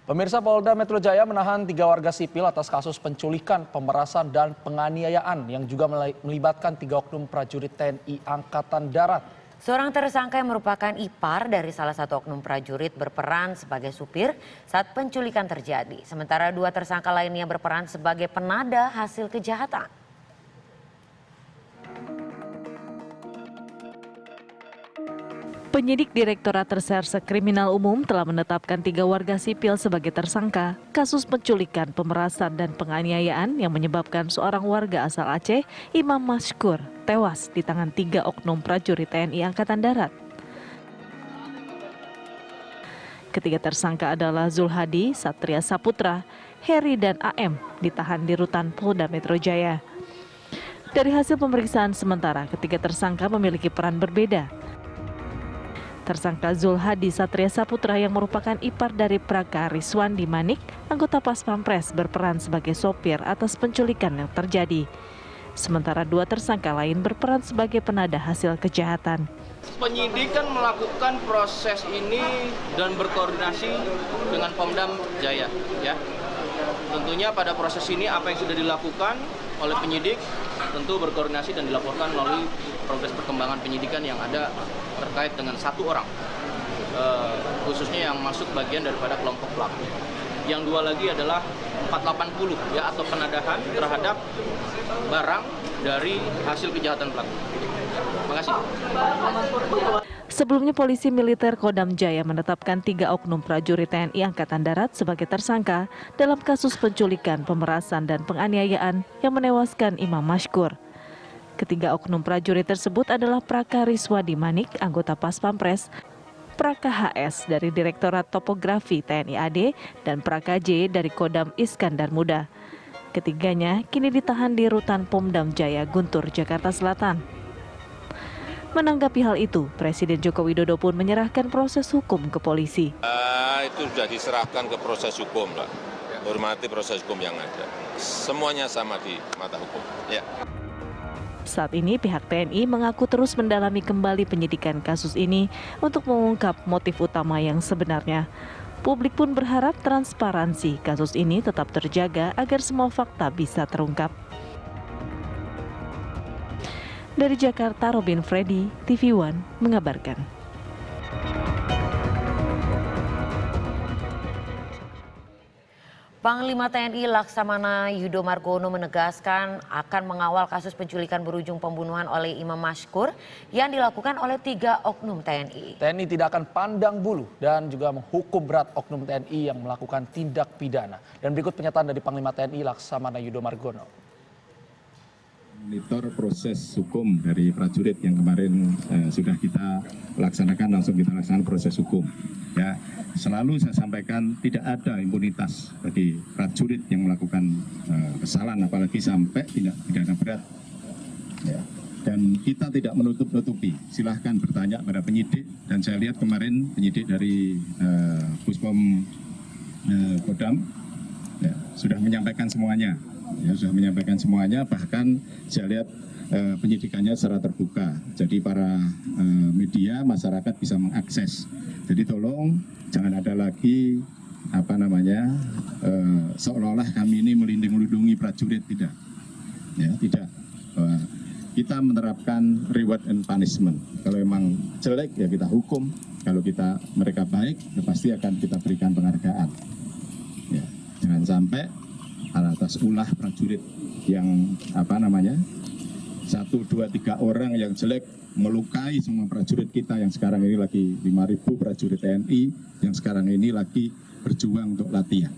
Pemirsa, Polda Metro Jaya menahan 3 warga sipil atas kasus penculikan, pemerasan, dan penganiayaan yang juga melibatkan 3 oknum prajurit TNI Angkatan Darat. Seorang tersangka yang merupakan ipar dari salah satu oknum prajurit berperan sebagai supir saat penculikan terjadi. Sementara 2 tersangka lainnya berperan sebagai penada hasil kejahatan. Penyidik Direktorat Reserse Kriminal Umum telah menetapkan 3 warga sipil sebagai tersangka kasus penculikan, pemerasan, dan penganiayaan yang menyebabkan seorang warga asal Aceh, Imam Mashkur, tewas di tangan 3 oknum prajurit TNI Angkatan Darat. Ketiga tersangka adalah Zulhadi, Satria Saputra, Heri, dan AM ditahan di rutan Polda Metro Jaya. Dari hasil pemeriksaan sementara, ketiga tersangka memiliki peran berbeda. Tersangka Zulhadi Satria Saputra yang merupakan ipar dari Praka Riswandi Manik, anggota Pas Pampres, berperan sebagai sopir atas penculikan yang terjadi. Sementara 2 tersangka lain berperan sebagai penada hasil kejahatan. Penyidik kan melakukan proses ini dan berkoordinasi dengan Pemda Jaya, ya. Tentunya pada proses ini apa yang sudah dilakukan oleh penyidik tentu berkoordinasi dan dilaporkan melalui progres perkembangan penyidikan yang ada terkait dengan 1 orang, khususnya yang masuk bagian daripada kelompok pelaku. Yang 2 lagi adalah 480 ya, atau penadahan terhadap barang dari hasil kejahatan pelaku. Terima kasih. Sebelumnya polisi militer Kodam Jaya menetapkan 3 oknum prajurit TNI Angkatan Darat sebagai tersangka dalam kasus penculikan, pemerasan, dan penganiayaan yang menewaskan Imam Mashkur. Ketiga oknum prajurit tersebut adalah Praka Riswandi Manik, anggota Pas Pampres, Praka HS dari Direktorat Topografi TNI AD, dan Praka J dari Kodam Iskandar Muda. Ketiganya kini ditahan di rutan Pomdam Jaya, Guntur, Jakarta Selatan. Menanggapi hal itu, Presiden Joko Widodo pun menyerahkan proses hukum ke polisi. Itu sudah diserahkan ke proses hukum, lah. Hormati proses hukum yang ada. Semuanya sama di mata hukum. Ya. Saat ini pihak TNI mengaku terus mendalami kembali penyidikan kasus ini untuk mengungkap motif utama yang sebenarnya. Publik pun berharap transparansi kasus ini tetap terjaga agar semua fakta bisa terungkap. Dari Jakarta, Robin Freddy, TV One mengabarkan. Panglima TNI Laksamana Yudo Margono menegaskan akan mengawal kasus penculikan berujung pembunuhan oleh Imam Mashkur yang dilakukan oleh 3 oknum TNI. TNI tidak akan pandang bulu dan juga menghukum berat oknum TNI yang melakukan tindak pidana. Dan berikut pernyataan dari Panglima TNI Laksamana Yudo Margono. Monitor proses hukum dari prajurit yang kemarin sudah kita laksanakan, langsung kita laksanakan proses hukum. Ya, selalu saya sampaikan tidak ada impunitas bagi prajurit yang melakukan kesalahan, apalagi sampai tindak pidana berat. Ya. Dan kita tidak menutup-nutupi. Silahkan bertanya pada penyidik. Dan saya lihat kemarin penyidik dari Puspom Kodam ya, sudah menyampaikan semuanya. Ya, sudah menyampaikan semuanya, bahkan saya lihat penyidikannya secara terbuka. Jadi para media, masyarakat bisa mengakses. Jadi tolong jangan ada lagi seolah-olah kami ini melindungi prajurit, tidak. Ya, tidak. Kita menerapkan reward and punishment. Kalau memang jelek ya kita hukum. Kalau mereka baik ya pasti akan kita berikan penghargaan. Ya, jangan sampai atas ulah prajurit yang 1, 2, 3 orang yang jelek melukai semua prajurit kita yang sekarang ini lagi 5.000 prajurit TNI yang sekarang ini lagi berjuang untuk latihan.